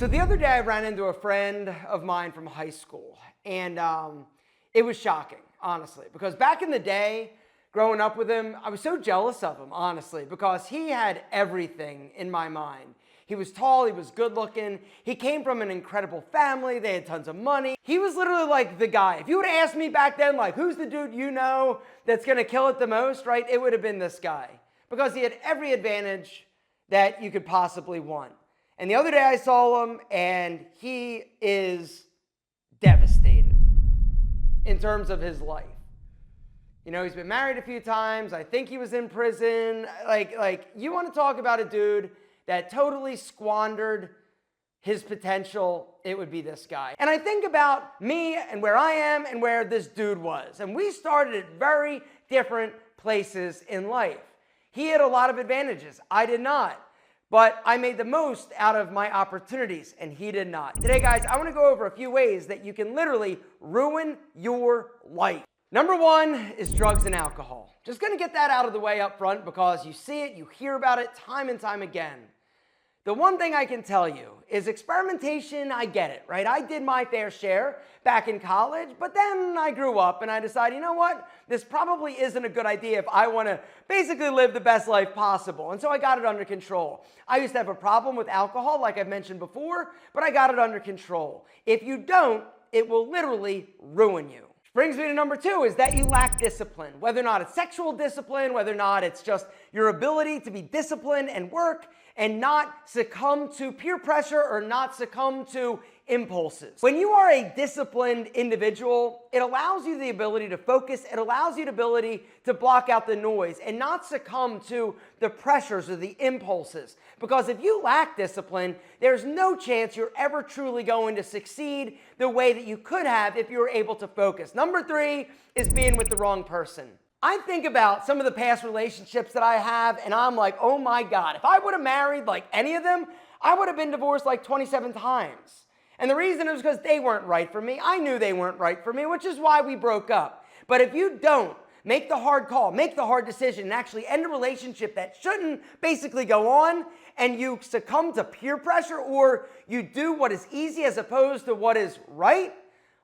So the other day I ran into a friend of mine from high school, and it was shocking, honestly, because back in the day, growing up with him, I was so jealous of him, honestly, because he had everything in my mind. He was tall, he was good looking, he came from an incredible family, they had tons of money. He was literally like the guy. If you would have asked me back then, like, who's the dude you know that's gonna kill it the most, right? It would have been this guy, because he had every advantage that you could possibly want. And the other day I saw him, and he is devastated in terms of his life. You know, he's been married a few times. I think he was in prison. Like you want to talk about a dude that totally squandered his potential, it would be this guy. And I think about me and where I am and where this dude was. And we started at very different places in life. He had a lot of advantages. I did not. But I made the most out of my opportunities, and he did not. Today, guys, I want to go over a few ways that you can literally ruin your life. Number one is drugs and alcohol. Just going to get that out of the way up front because you see it, you hear about it time and time again. The one thing I can tell you is experimentation, I get it, right? I did my fair share back in college, but then I grew up and I decided, you know what? This probably isn't a good idea if I want to basically live the best life possible. And so I got it under control. I used to have a problem with alcohol, like I've mentioned before, but I got it under control. If you don't, it will literally ruin you. Which brings me to number two, is that you lack discipline. Whether or not it's sexual discipline, whether or not it's just your ability to be disciplined and work and not succumb to peer pressure or not succumb to impulses. When you are a disciplined individual, it allows you the ability to focus, it allows you the ability to block out the noise and not succumb to the pressures or the impulses. Because if you lack discipline, there's no chance you're ever truly going to succeed the way that you could have if you were able to focus. Number three is being with the wrong person. I think about some of the past relationships that I have, and I'm like, oh my God, if I would have married like any of them, I would have been divorced like 27 times. And the reason is because they weren't right for me. I knew they weren't right for me, which is why we broke up. But if you don't make the hard call, make the hard decision, and actually end a relationship that shouldn't basically go on, and you succumb to peer pressure, or you do what is easy as opposed to what is right,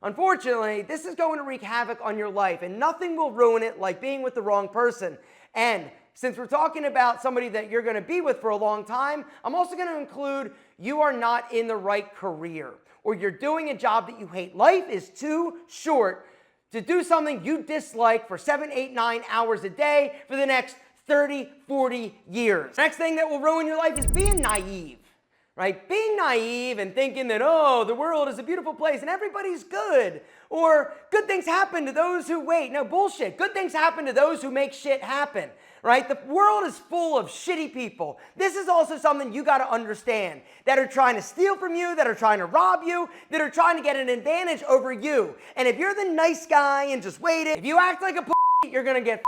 unfortunately, this is going to wreak havoc on your life, and nothing will ruin it like being with the wrong person. And since we're talking about somebody that you're going to be with for a long time, I'm also going to include you are not in the right career, or you're doing a job that you hate. Life is too short to do something you dislike for 7, 8, 9 hours a day for the next 30, 40 years. Next thing that will ruin your life is being naive. Right? Being naive and thinking that, oh, the world is a beautiful place and everybody's good. Or good things happen to those who wait. No, bullshit. Good things happen to those who make shit happen. Right? The world is full of shitty people. This is also something you got to understand. That are trying to steal from you, that are trying to rob you, that are trying to get an advantage over you. And if you're the nice guy and just waiting, if you act like a p***, you're going to get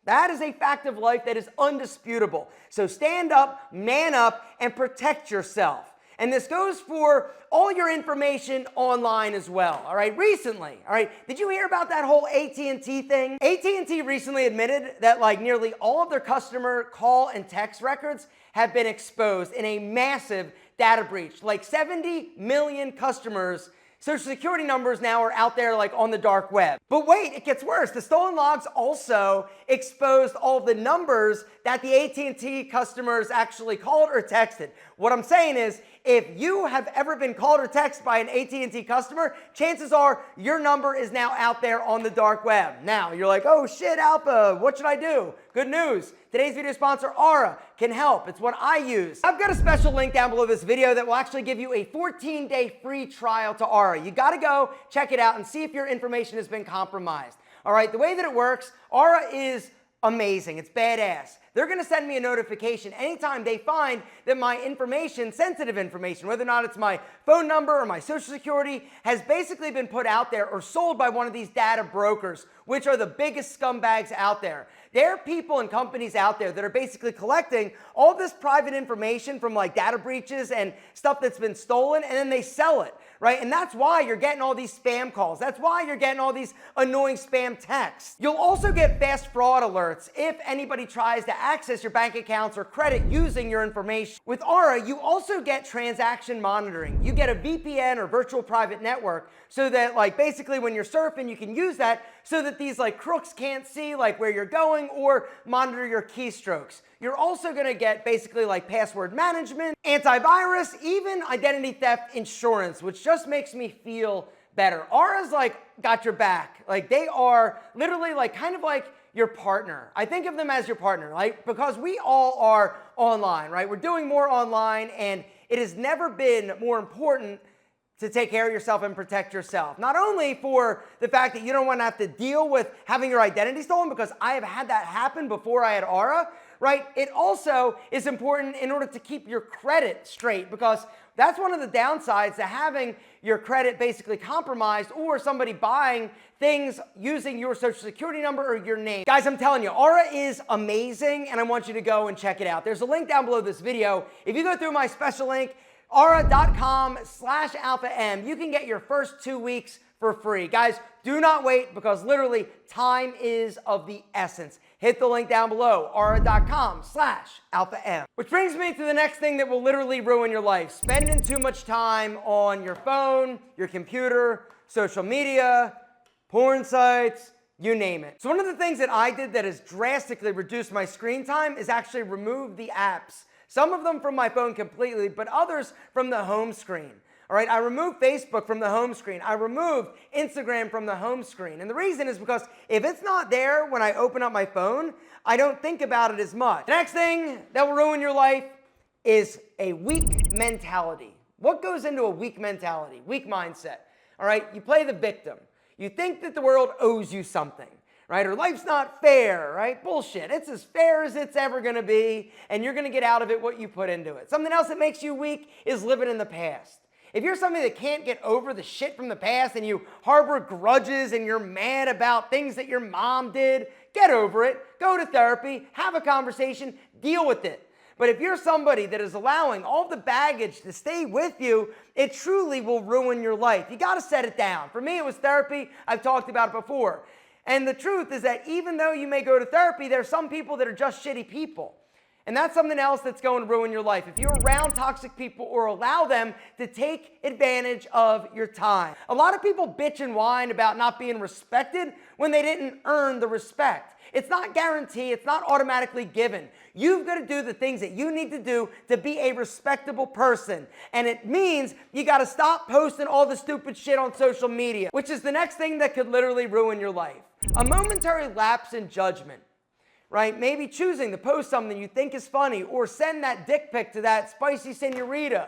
That is a fact of life that is undisputable. So stand up, man up, and protect yourself. And this goes for all your information online as well, all right? Recently, all right, did you hear about that whole AT&T thing? AT&T recently admitted that like nearly all of their customer call and text records have been exposed in a massive data breach. Like 70 million customers' Social Security numbers now are out there like on the dark web. But wait, it gets worse. The stolen logs also exposed all of the numbers that the AT&T customers actually called or texted. What I'm saying is, if you have ever been called or texted by an AT&T customer, chances are your number is now out there on the dark web. Now, you're like, oh shit, Alpha, what should I do? Good news. Today's video sponsor, Aura, can help. It's what I use. I've got a special link down below this video that will actually give you a 14-day free trial to Aura. You gotta go check it out and see if your information has been compromised. All right, the way that it works, Aura is amazing. It's badass. They're going to send me a notification anytime they find that my information, sensitive information, whether or not it's my phone number or my social security, has basically been put out there or sold by one of these data brokers, which are the biggest scumbags out there. There are people and companies out there that are basically collecting all this private information from like data breaches and stuff that's been stolen, and then they sell it, right? And that's why you're getting all these spam calls. That's why you're getting all these annoying spam texts. You'll also get fast fraud alerts if anybody tries to access your bank accounts or credit using your information. With Aura, you also get transaction monitoring. You get a VPN or virtual private network so that like basically when you're surfing, you can use that so that these like crooks can't see like where you're going or monitor your keystrokes. You're also gonna get basically like password management, antivirus, even identity theft insurance, which just makes me feel better. Aura's like got your back. Like they are literally like kind of like your partner. I think of them as your partner, right? Because we all are online, right? We're doing more online, and it has never been more important to take care of yourself and protect yourself. Not only for the fact that you don't want to have to deal with having your identity stolen, because I have had that happen before I had Aura, right? It also is important in order to keep your credit straight, because that's one of the downsides to having your credit basically compromised or somebody buying things using your social security number or your name. Guys, I'm telling you, Aura is amazing, and I want you to go and check it out. There's a link down below this video. If you go through my special link, aura.com/alpha-m, you can get your first 2 weeks for free. Guys, do not wait, because literally time is of the essence. Hit the link down below, aura.com/alpha-m. Which brings me to the next thing that will literally ruin your life: spending too much time on your phone, your computer, social media, porn sites, you name it. So one of the things that I did that has drastically reduced my screen time is actually remove the apps. Some of them from my phone completely, but others from the home screen. All right, I removed Facebook from the home screen. I removed Instagram from the home screen. And the reason is because if it's not there when I open up my phone, I don't think about it as much. The next thing that will ruin your life is a weak mentality. What goes into a weak mentality, weak mindset? All right, you play the victim. You think that the world owes you something, right? Or life's not fair, right? Bullshit. It's as fair as it's ever gonna be, and you're gonna get out of it what you put into it. Something else that makes you weak is living in the past. If you're somebody that can't get over the shit from the past and you harbor grudges and you're mad about things that your mom did, get over it. Go to therapy, have a conversation, deal with it. But if you're somebody that is allowing all the baggage to stay with you, it truly will ruin your life. You gotta set it down. For me, it was therapy. I've talked about it before. And the truth is that even though you may go to therapy, there are some people that are just shitty people. And that's something else that's going to ruin your life. If you're around toxic people or allow them to take advantage of your time. A lot of people bitch and whine about not being respected when they didn't earn the respect. It's not guaranteed. It's not automatically given. You've got to do the things that you need to do to be a respectable person. And it means you got to stop posting all the stupid shit on social media, which is the next thing that could literally ruin your life. A momentary lapse in judgment. Right? Maybe choosing to post something you think is funny or send that dick pic to that spicy senorita,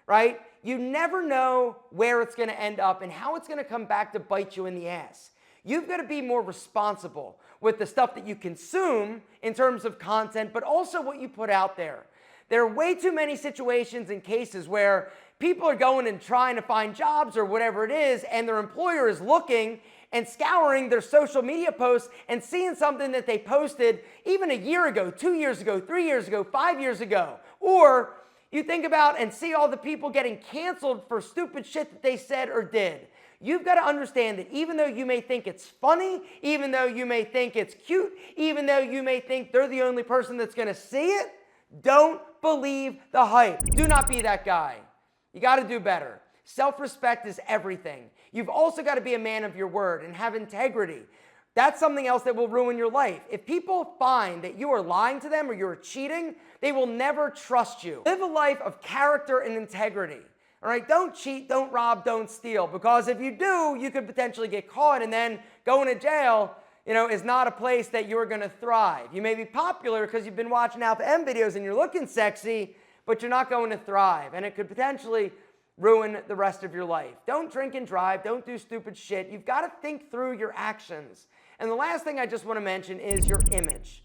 right? You never know where it's going to end up and how it's going to come back to bite you in the ass. You've got to be more responsible with the stuff that you consume in terms of content, but also what you put out there. There are way too many situations and cases where people are going and trying to find jobs or whatever it is, and their employer is looking and scouring their social media posts and seeing something that they posted even a year ago, 2 years ago, 3 years ago, 5 years ago. Or you think about and see all the people getting canceled for stupid shit that they said or did. You've got to understand that even though you may think it's funny, even though you may think it's cute, even though you may think they're the only person that's going to see it, don't believe the hype. Do not be that guy. You got to do better. Self-respect is everything. You've also got to be a man of your word and have integrity. That's something else that will ruin your life. If people find that you are lying to them or you're cheating, they will never trust you. Live a life of character and integrity. All right, don't cheat, don't rob, don't steal, because if you do, you could potentially get caught, and then going to jail, is not a place that you're going to thrive. You may be popular because you've been watching Alpha-M videos and you're looking sexy, but you're not going to thrive, and it could potentially ruin the rest of your life. Don't drink and drive. Don't do stupid shit. You've got to think through your actions. And the last thing I just want to mention is your image.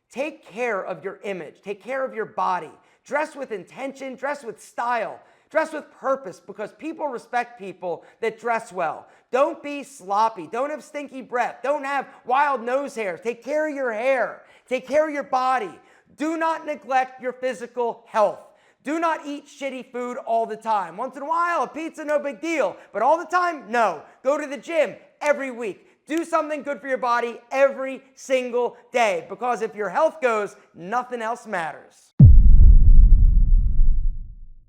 Take care of your image. Take care of your body. Dress with intention. Dress with style. Dress with purpose, because people respect people that dress well. Don't be sloppy. Don't have stinky breath. Don't have wild nose hairs. Take care of your hair. Take care of your body. Do not neglect your physical health. Do not eat shitty food all the time. Once in a while, a pizza, no big deal. But all the time, no. Go to the gym every week. Do something good for your body every single day, because if your health goes, nothing else matters.